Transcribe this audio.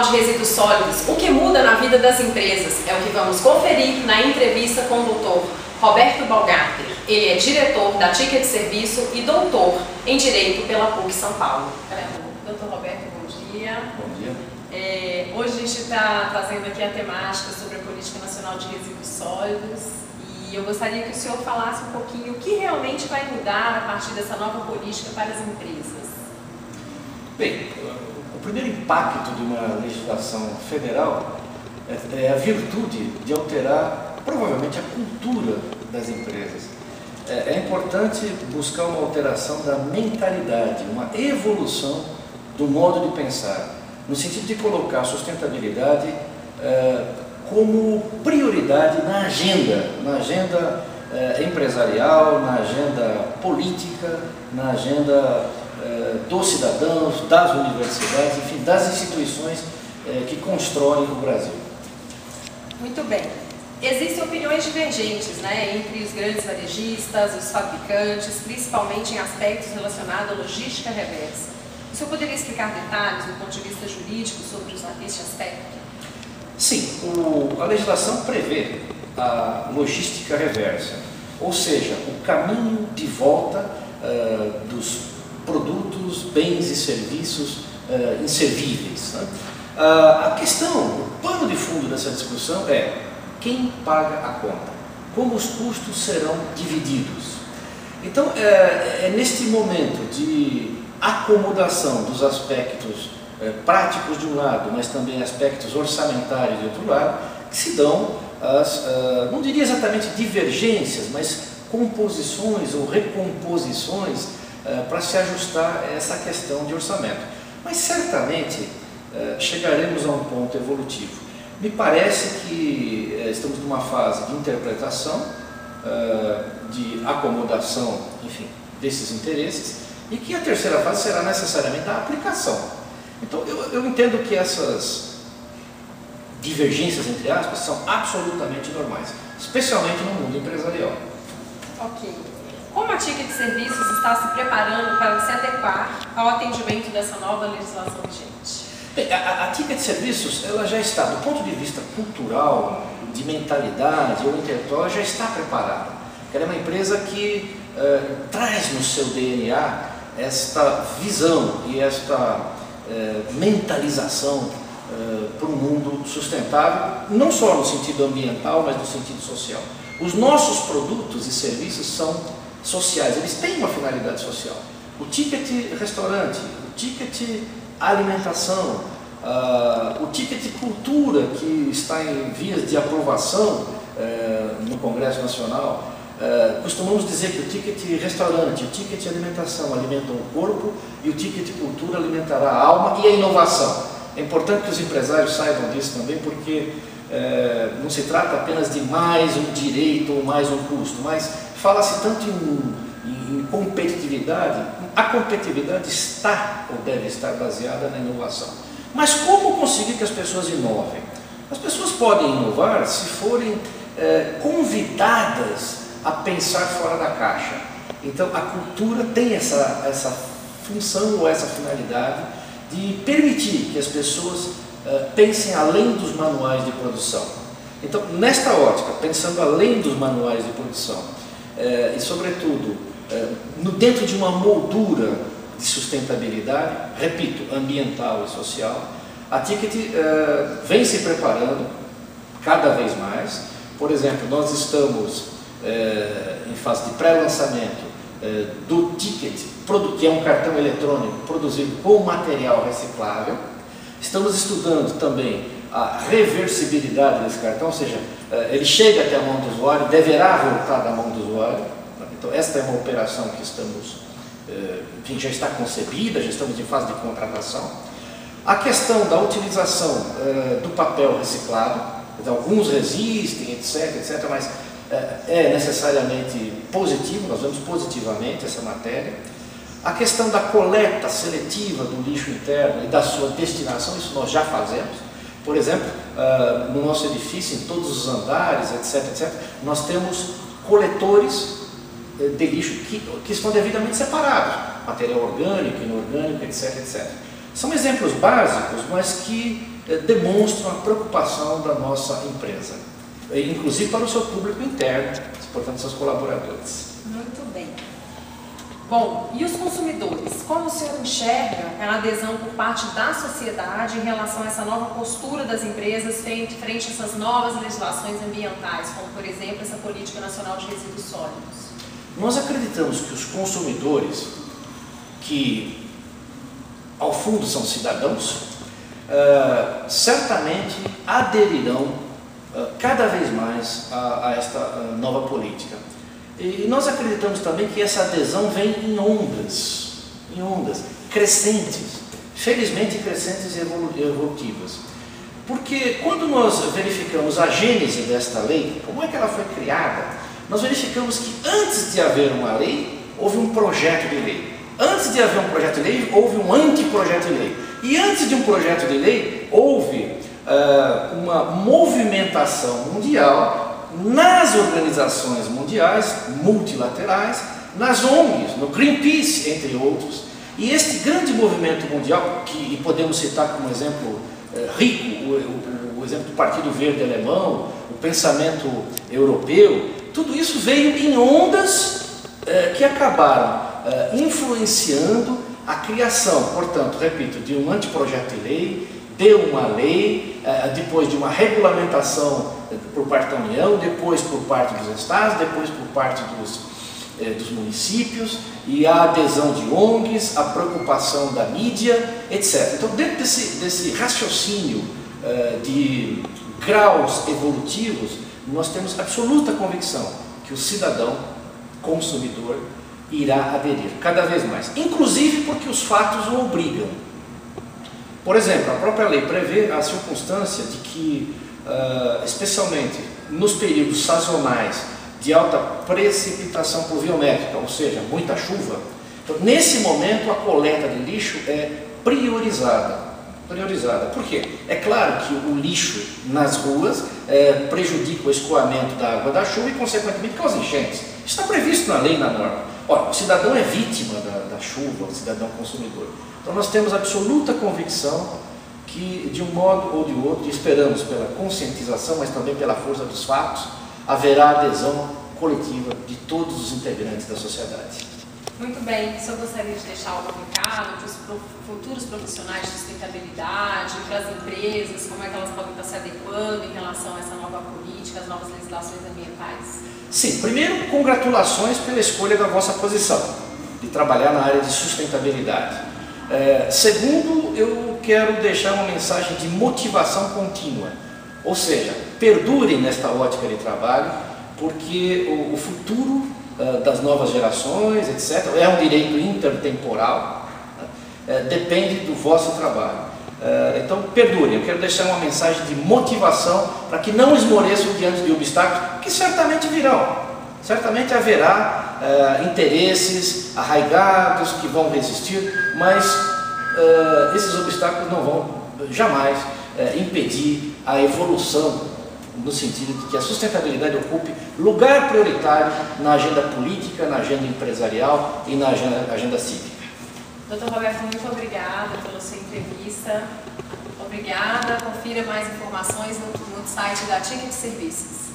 de Resíduos Sólidos, o que muda na vida das empresas, é o que vamos conferir na entrevista com o Dr. Roberto Balgarter. Ele é diretor da Ticket Serviço e doutor em Direito pela PUC São Paulo. Dr. Roberto, bom dia. Bom dia. Hoje a gente está trazendo aqui a temática sobre a Política Nacional de Resíduos Sólidos e eu gostaria que o senhor falasse um pouquinho o que realmente vai mudar a partir dessa nova política para as empresas. Bem, o primeiro impacto de uma legislação federal é a virtude de alterar, provavelmente, a cultura das empresas. É importante buscar uma alteração da mentalidade, uma evolução do modo de pensar, no sentido de colocar a sustentabilidade como prioridade na agenda empresarial, na agenda política, na agenda dos cidadãos, das universidades, enfim, das instituições que constroem o Brasil. Muito bem. Existem opiniões divergentes, entre os grandes varejistas, os fabricantes, principalmente em aspectos relacionados à logística reversa. O senhor poderia explicar detalhes do ponto de vista jurídico sobre este aspecto? Sim, a legislação prevê a logística reversa, ou seja, o caminho de volta dos produtos, bens e serviços inservíveis. A questão, o pano de fundo dessa discussão é quem paga a conta, como os custos serão divididos. Então, é neste momento de acomodação dos aspectos práticos de um lado, mas também aspectos orçamentários de outro lado, que se dão as, não diria exatamente divergências, mas composições ou recomposições para se ajustar a essa questão de orçamento. Mas certamente chegaremos a um ponto evolutivo. Me parece que estamos numa fase de interpretação, de acomodação, enfim, desses interesses, e que a terceira fase será necessariamente a aplicação. Então, eu entendo que essas divergências, entre aspas, são absolutamente normais, especialmente no mundo empresarial. Ok. Como a Ticket Serviços está se preparando para se adequar ao atendimento dessa nova legislação vigente? Bem, a Ticket Serviços, ela já está, do ponto de vista cultural, de mentalidade ou intelectual, ela já está preparada. Ela é uma empresa que traz no seu DNA esta visão e esta mentalização para um mundo sustentável, não só no sentido ambiental, mas no sentido social. Os nossos produtos e serviços são sociais, eles têm uma finalidade social. O ticket restaurante, o ticket alimentação, o ticket cultura, que está em vias de aprovação no Congresso Nacional. Costumamos dizer que o ticket restaurante, o ticket alimentação alimentam o corpo e o ticket cultura alimentará a alma e a inovação. É importante que os empresários saibam disso também, porque não se trata apenas de mais um direito ou mais um custo, mas fala-se tanto em competitividade. A competitividade está ou deve estar baseada na inovação. Mas como conseguir que as pessoas inovem? As pessoas podem inovar se forem convidadas a pensar fora da caixa. Então a cultura tem essa função ou essa finalidade de permitir que as pessoas pensem além dos manuais de produção. Então, nesta ótica, pensando além dos manuais de produção e sobretudo dentro de uma moldura de sustentabilidade, repito, ambiental e social, a Ticket vem se preparando cada vez mais. Por exemplo, nós estamos em fase de pré-lançamento do Ticket, que é um cartão eletrônico produzido com material reciclável. Estamos estudando também a reversibilidade desse cartão, ou seja, ele chega até a mão do usuário, deverá voltar da mão do usuário. Então, esta é uma operação que enfim, já está concebida, já estamos em fase de contratação. A questão da utilização do papel reciclado, alguns resistem, etc., mas é necessariamente positivo, nós vemos positivamente essa matéria. A questão da coleta seletiva do lixo interno e da sua destinação, isso nós já fazemos. Por exemplo, no nosso edifício, em todos os andares, etc., nós temos coletores de lixo que estão devidamente separados, material orgânico, inorgânico, etc. São exemplos básicos, mas que demonstram a preocupação da nossa empresa, inclusive para o seu público interno, portanto, seus colaboradores. Muito bem. Bom, e os consumidores? Como o senhor enxerga a adesão por parte da sociedade em relação a essa nova postura das empresas frente a essas novas legislações ambientais, como, por exemplo, essa Política Nacional de Resíduos Sólidos? Nós acreditamos que os consumidores, que ao fundo são cidadãos, certamente aderirão cada vez mais a esta nova política. E nós acreditamos também que essa adesão vem em ondas crescentes, felizmente crescentes e evolutivas. Porque quando nós verificamos a gênese desta lei, como é que ela foi criada, nós verificamos que antes de haver uma lei, houve um projeto de lei. Antes de haver um projeto de lei, houve um anteprojeto de lei. E antes de um projeto de lei, houve uma movimentação mundial nas organizações mundiais, multilaterais, nas ONGs, no Greenpeace, entre outros. E este grande movimento mundial, que podemos citar como exemplo rico, o exemplo do Partido Verde Alemão, o pensamento europeu, tudo isso veio em ondas que acabaram influenciando a criação, portanto, repito, de um anteprojeto de lei, de uma lei, depois de uma regulamentação por parte da União, depois por parte dos estados, depois por parte dos municípios, e a adesão de ONGs, a preocupação da mídia, etc. Então, dentro desse raciocínio de graus evolutivos, nós temos absoluta convicção que o cidadão consumidor irá aderir cada vez mais, inclusive porque os fatos o obrigam. Por exemplo, a própria lei prevê a circunstância de que, especialmente nos períodos sazonais de alta precipitação pluviométrica, ou seja, muita chuva, então, nesse momento a coleta de lixo é priorizada. Por quê? É claro que o lixo nas ruas prejudica o escoamento da água da chuva e, consequentemente, causa enchentes. Isso está previsto na lei e na norma. Ora, o cidadão é vítima da chuva, o cidadão consumidor. Então nós temos absoluta convicção que, de um modo ou de outro, e esperamos pela conscientização, mas também pela força dos fatos, haverá adesão coletiva de todos os integrantes da sociedade. Muito bem, o senhor gostaria de deixar algum recado para os futuros profissionais de sustentabilidade, para as empresas, como é que elas podem estar se adequando em relação a essa nova política, as novas legislações ambientais? Sim, primeiro, congratulações pela escolha da vossa posição, de trabalhar na área de sustentabilidade. Segundo, eu quero deixar uma mensagem de motivação contínua, ou seja, perdurem nesta ótica de trabalho, porque o futuro das novas gerações, etc., é um direito intertemporal, depende do vosso trabalho. Então, perdurem. Eu quero deixar uma mensagem de motivação para que não esmoreçam diante de obstáculos que certamente virão. Certamente haverá interesses arraigados que vão resistir, mas esses obstáculos não vão jamais impedir a evolução, no sentido de que a sustentabilidade ocupe lugar prioritário na agenda política, na agenda empresarial e na agenda cívica. Dr. Roberto, muito obrigada pela sua entrevista. Obrigada. Confira mais informações no site da Ticket Serviços.